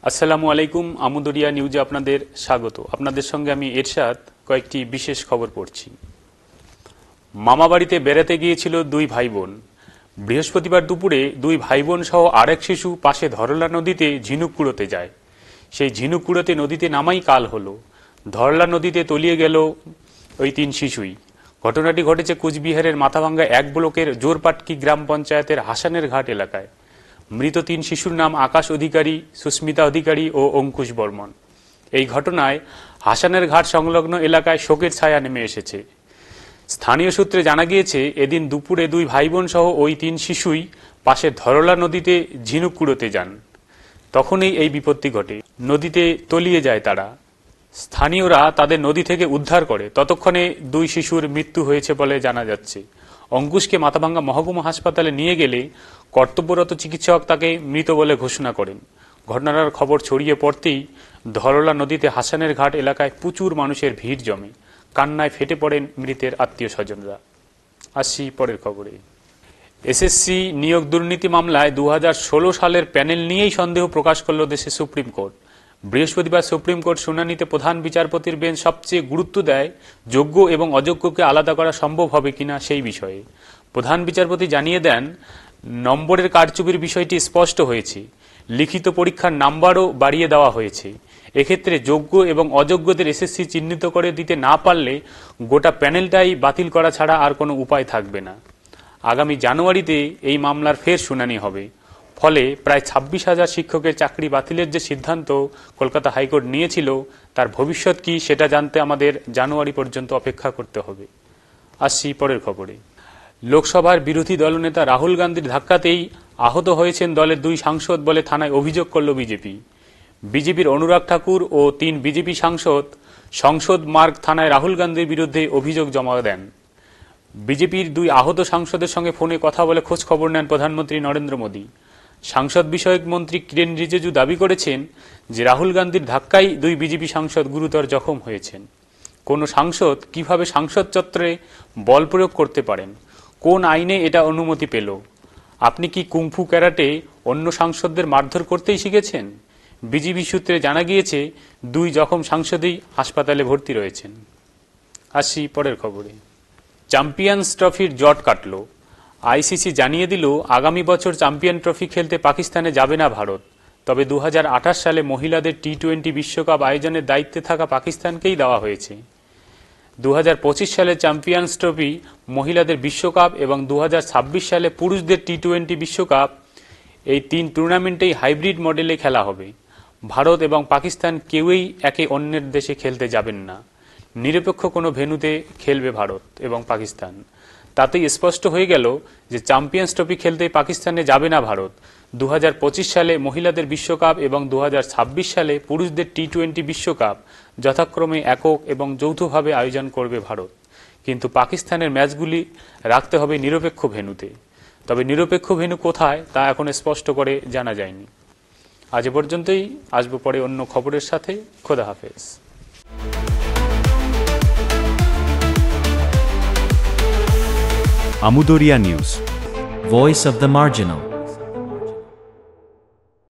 আসসালামু আলাইকুম। আমুদরিয়া নিউজে আপনাদের স্বাগত। আপনাদের সঙ্গে আমি এরশাদ কয়েকটি বিশেষ খবর পড়ছি। মামাবাড়িতে বেড়াতে গিয়েছিল দুই ভাই বোন। বৃহস্পতিবার দুপুরে দুই ভাই বোন সহ আরেক শিশু পাশে ধরলা নদীতে ঝিনুক কুড়োতে যায়। সেই ঝিনুক কুড়োতে নদীতে নামাই কাল হলো। ধরলা নদীতে তলিয়ে গেল ওই তিন শিশুই। ঘটনাটি ঘটেছে কুচবিহারের মাথাভাঙ্গা এক ব্লকের জোরপাটকি গ্রাম পঞ্চায়েতের হাসানের ঘাট এলাকায়। মৃত তিন শিশুর নাম আকাশ অধিকারী, সুস্মিতা অধিকারী ও অঙ্কুশ বর্মন। এই ঘটনায় হাসানের ঘাট সংলগ্ন এলাকায় শোকের ছায়া নেমে এসেছে। স্থানীয় সূত্রে জানা গিয়েছে, এদিন দুপুরে দুই ভাই বোন সহ ওই তিন শিশুই পাশের ধরলা নদীতে ঝিনুক কুড়োতে যান। তখনই এই বিপত্তি ঘটে। নদীতে তলিয়ে যায় তারা। স্থানীয়রা তাদের নদী থেকে উদ্ধার করে। ততক্ষণে দুই শিশুর মৃত্যু হয়েছে বলে জানা যাচ্ছে। অঙ্কুশকে মাথাভাঙ্গা মহকুমা হাসপাতালে নিয়ে গেলে কর্তব্যরত চিকিৎসক তাকে মৃত বলে ঘোষণা করেন। ঘটনার খবর ছড়িয়ে পড়তেই ধরলা নদীতে হাসানের ঘাট এলাকায় প্রচুর মানুষের ভিড় জমে। কান্নায় ফেটে পড়েন মৃতের আত্মীয় স্বজনরা। আসি পরের খবরে। এসএসসি নিয়োগ দুর্নীতি মামলায় 2016 সালের প্যানেল নিয়েই সন্দেহ প্রকাশ করল দেশের সুপ্রিম কোর্ট। বৃহস্পতিবার সুপ্রিম কোর্ট শুনানিতে প্রধান বিচারপতির বেঞ্চ সবচেয়ে গুরুত্ব দেয় যোগ্য এবং অযোগ্যকে আলাদা করা সম্ভব হবে কিনা সেই বিষয়ে। প্রধান বিচারপতি জানিয়ে দেন, নম্বরের কারচুপির বিষয়টি স্পষ্ট হয়েছে। লিখিত পরীক্ষার নাম্বারও বাড়িয়ে দেওয়া হয়েছে। এক্ষেত্রে যোগ্য এবং অযোগ্যদের এসএসসি চিহ্নিত করে দিতে না পারলে গোটা প্যানেলটাই বাতিল করা ছাড়া আর কোনো উপায় থাকবে না। আগামী জানুয়ারিতে এই মামলার ফের শুনানি হবে। ফলে প্রায় 26,000 শিক্ষকের চাকরি বাতিলের যে সিদ্ধান্ত কলকাতা হাইকোর্ট নিয়েছিল, তার ভবিষ্যৎ কি সেটা জানতে আমাদের জানুয়ারি পর্যন্ত অপেক্ষা করতে হবে। আসছি পরের খবরে। লোকসভার বিরোধী দলনেতা রাহুল গান্ধীর ধাক্কাতেই আহত হয়েছেন দলের দুই সাংসদ বলে থানায় অভিযোগ করল বিজেপি। বিজেপির অনুরাগ ঠাকুর ও 3 বিজেপি সাংসদ সংসদ মার্গ থানায় রাহুল গান্ধীর বিরুদ্ধে অভিযোগ জমা দেন। বিজেপির দুই আহত সাংসদের সঙ্গে ফোনে কথা বলে খোঁজ খবর নেন প্রধানমন্ত্রী নরেন্দ্র মোদী। সাংসদ বিষয়ক মন্ত্রী কিরেন রিজিজু দাবি করেছেন যে রাহুল গান্ধীর ধাক্কায় দুই বিজেপি সাংসদ গুরুতর জখম হয়েছেন। কোন সাংসদ কিভাবে সংসদ চত্বরে বল প্রয়োগ করতে পারেন? কোন আইনে এটা অনুমতি পেল? আপনি কি কুংফু ক্যারাটে অন্য সাংসদদের মারধর করতেই শিখেছেন? বিজেপি সূত্রে জানা গিয়েছে, দুই জখম সাংসদই হাসপাতালে ভর্তি রয়েছেন। আসি পরের খবরে। চ্যাম্পিয়ন্স ট্রফির জট কাটল। আইসিসি জানিয়ে দিল, আগামী বছর চ্যাম্পিয়ন ট্রফি খেলতে পাকিস্তানে যাবে না ভারত। তবে 2028 সালে মহিলাদের টি-20 বিশ্বকাপ আয়োজনের দায়িত্বে থাকা পাকিস্তানকেই দেওয়া হয়েছে। 2025 সালে চ্যাম্পিয়ন্স ট্রফি, মহিলাদের বিশ্বকাপ এবং 2026 সালে পুরুষদের টি-20 বিশ্বকাপ, এই 3 টুর্নামেন্টেই হাইব্রিড মডেলে খেলা হবে। ভারত এবং পাকিস্তান কেউই একে অন্যের দেশে খেলতে যাবেন না। নিরপেক্ষ কোনো ভেন্যুতে খেলবে ভারত এবং পাকিস্তান। তাতেই স্পষ্ট হয়ে গেল যে চ্যাম্পিয়ন্স ট্রফি খেলতে পাকিস্তানে যাবে না ভারত। 2025 সালে মহিলাদের বিশ্বকাপ এবং 2026 সালে পুরুষদের টি-20 বিশ্বকাপ যথাক্রমে একক এবং যৌথভাবে আয়োজন করবে ভারত। কিন্তু পাকিস্তানের ম্যাচগুলি রাখতে হবে নিরপেক্ষ ভেন্যুতে। তবে নিরপেক্ষ ভেন্যু কোথায় তা এখন স্পষ্ট করে জানা যায়নি। আজ পর্যন্তই। আসবো পরে অন্য খবরের সাথে। খোদা হাফেজ। Amudoria News, Voice of the Marginal.